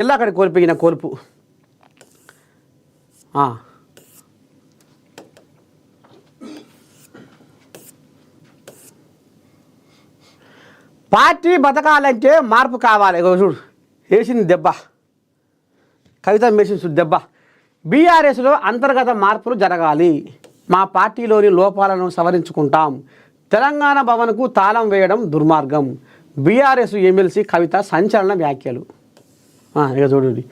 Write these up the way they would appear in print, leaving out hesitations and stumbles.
ఎలా అక్కడ కోల్పోయిన కోల్పు. పార్టీ బతకాలంటే మార్పు కావాలి. చూడు వేసింది దెబ్బ, కవిత వేసిన దెబ్బ. బీఆర్ఎస్లో అంతర్గత మార్పులు జరగాలి, మా పార్టీలోని లోపాలను సవరించుకుంటాం, తెలంగాణ భవన్కు తాళం వేయడం దుర్మార్గం. బీఆర్ఎస్ ఎమ్మెల్సీ కవిత సంచలన వ్యాఖ్యలు. ఇక చూడండి,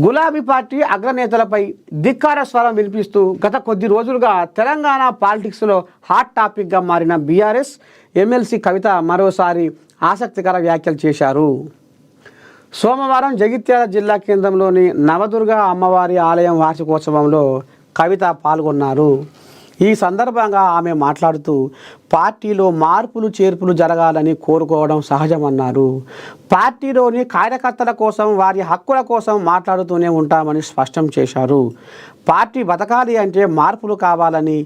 గులాబీ పార్టీ అగ్రనేతలపై ధిక్కార స్వరం వినిపిస్తూ గత కొద్ది రోజులుగా తెలంగాణ పాలిటిక్స్లో హాట్ టాపిక్గా మారిన బీఆర్ఎస్ ఎమ్మెల్సీ కవిత మరోసారి ఆసక్తికర వ్యాఖ్యలు చేశారు. సోమవారం జగిత్యాల జిల్లా కేంద్రంలోని నవదుర్గ అమ్మవారి ఆలయం వార్షికోత్సవంలో కవిత పాల్గొన్నారు. ఈ సందర్భంగా ఆమె మాట్లాడుతూ పార్టీలో మార్పులు చేర్పులు జరగాలని కోరుకోవడం సహజమన్నారు. పార్టీలోని కార్యకర్తల కోసం, వారి హక్కుల కోసం మాట్లాడుతూనే ఉంటామని స్పష్టం చేశారు. పార్టీ బతకాలి అంటే మార్పులు కావాలని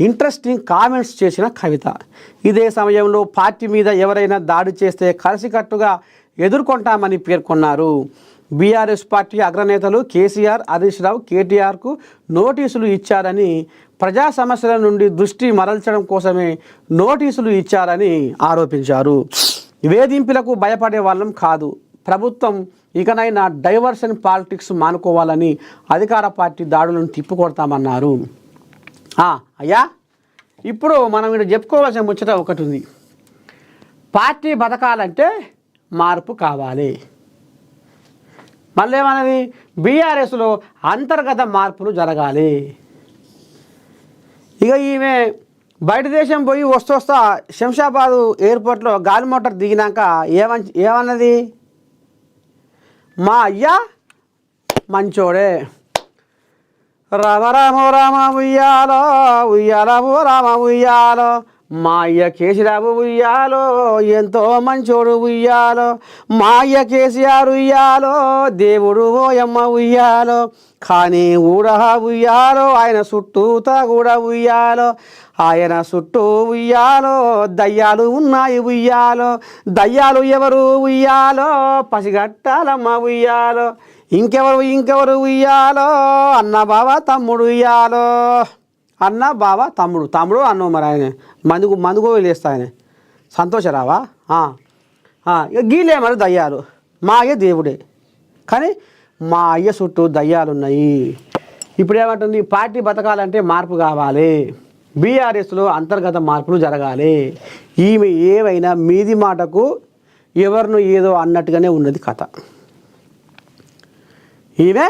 ఇంట్రెస్టింగ్ కామెంట్స్ చేసిన కవిత, ఇదే సమయంలో పార్టీ మీద ఎవరైనా దాడి చేస్తే కలిసికట్టుగా ఎదుర్కొంటామని పేర్కొన్నారు. బీఆర్ఎస్ పార్టీ అగ్రనేతలు కేసీఆర్, హరీష్ రావు, కేటీఆర్కు నోటీసులు ఇచ్చారని, ప్రజా సమస్యల నుండి దృష్టి మరల్చడం కోసమే నోటీసులు ఇచ్చారని ఆరోపించారు. వేధింపులకు భయపడే వాళ్ళం కాదు, ప్రభుత్వం ఇకనైనా డైవర్షన్ పాలిటిక్స్ మానుకోవాలని అధికార పార్టీ దాడులను తిప్పికొడతామన్నారు. అయ్యా, ఇప్పుడు మనం ఇక్కడ చెప్పుకోవాల్సిన ముచ్చట ఒకటి ఉంది. పార్టీ బతకాలంటే మార్పు కావాలి. మళ్ళీ ఏమన్నది, బీఆర్ఎస్లో అంతర్గత మార్పులు జరగాలి. ఇక ఈమె బయట దేశం పోయి వస్తూ శంషాబాదు ఎయిర్పోర్ట్లో గాలి మోటార్ దిగినాక ఏమన్నది, మా అయ్యా మంచోడే, రామ రామ రామ ఉయ్యాలో ఉయ్యాలో రామ ఉయ్యాలో, మా అయ్య కేసీరావు ఉయ్యాలో ఎంతో మంచోడు ఉయ్యాలో, మా అయ్య కేసీఆర్ ఉయ్యాలో దేవుడు ఓయమ్మ ఉయ్యాలో, కానీ ఊడా ఉయ్యాలో ఆయన చుట్టూతా కూడా ఉయ్యాలో, ఆయన చుట్టూ ఉయ్యాలో దయ్యాలు ఉన్నాయి ఉయ్యాలో, దయ్యాలు ఎవరు ఉయ్యాలో పసిగట్టాలమ్మ ఉయ్యాలో, ఇంకెవరు ఉయ్యాలో అన్న బావ తమ్ముడు ఉయ్యాలో, అన్న బావ తమ్ముడు అన్న మరి ఆయన మందుగో వెళ్ళేస్తా ఆయన సంతోషరావా. ఇక గీలే మరి దయ్యాలు, మా అయ్య దేవుడే, కానీ మా అయ్య చుట్టూ దయ్యాలున్నాయి. ఇప్పుడు ఏమంటుంది, పార్టీ బతకాలంటే మార్పు కావాలి, బీఆర్ఎస్లో అంతర్గత మార్పులు జరగాలి. ఈమె ఏవైనా మీది మాటకు ఎవరిను ఏదో అన్నట్టుగానే ఉన్నది కథ. ఈమె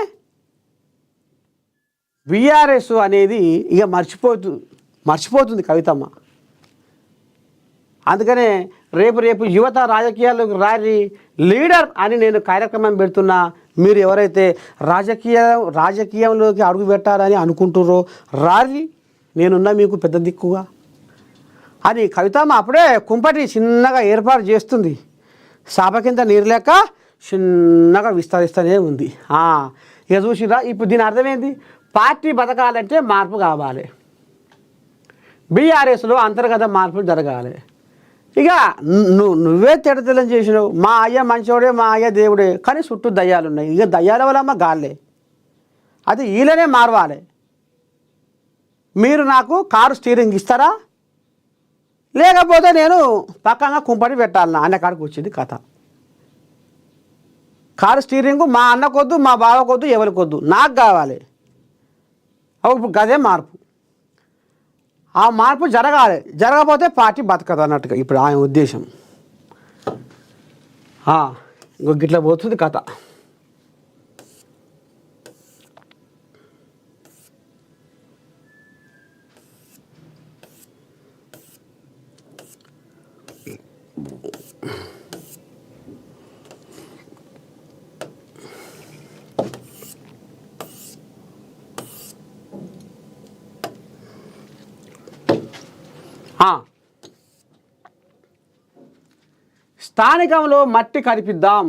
బీఆర్ఎస్ అనేది ఇక మర్చిపోతుంది కవితమ్మ. అందుకనే రేపు యువత రాజకీయాల్లోకి రారి లీడర్ అని నేను కార్యక్రమం పెడుతున్నా. మీరు ఎవరైతే రాజకీయంలోకి అడుగు పెట్టాలని అనుకుంటుర్రో రారి, నేనున్నా మీకు పెద్ద దిక్కుగా అని కవితమ్మ అప్పుడే కుంపటి చిన్నగా ఏర్పాటు చేస్తుంది. సాప కింద నీరు లేక చిన్నగా విస్తరిస్తూనే ఉంది. ఇక చూసిరా, ఇప్పుడు దీని అర్థమైంది, పార్టీ బతకాలంటే మార్పు కావాలి, బీఆర్ఎస్లో అంతర్గత మార్పులు జరగాలి. ఇక నువ్వే తెడతెల్లం చేసినావు, మా అయ్య మంచోడే, మా అయ్య దేవుడే, కానీ చుట్టూ దయ్యాలు ఉన్నాయి. ఇక దయ్యాల వల్లమ్మ గాల్లే, అది వీళ్ళనే మారవాలి. మీరు నాకు కారు స్టీరింగ్ ఇస్తారా, లేకపోతే నేను పక్కన కుంపటి పెట్టాలన్నా అన్న కాడికి వచ్చింది కథ. కారు స్టీరింగు మా అన్నకొద్దు, మా బావకొద్దు, ఎవరికొద్దు, నాకు కావాలి. ఇప్పుడు గదే మార్పు. ఆ మార్పు జరగాలి, జరగకపోతే పార్టీ బతకదు అన్నట్టుగా ఇప్పుడు ఆయన ఉద్దేశం. గిట్లా పోతుంది కథ. స్థానికంలో మట్టి కనిపిద్దాం,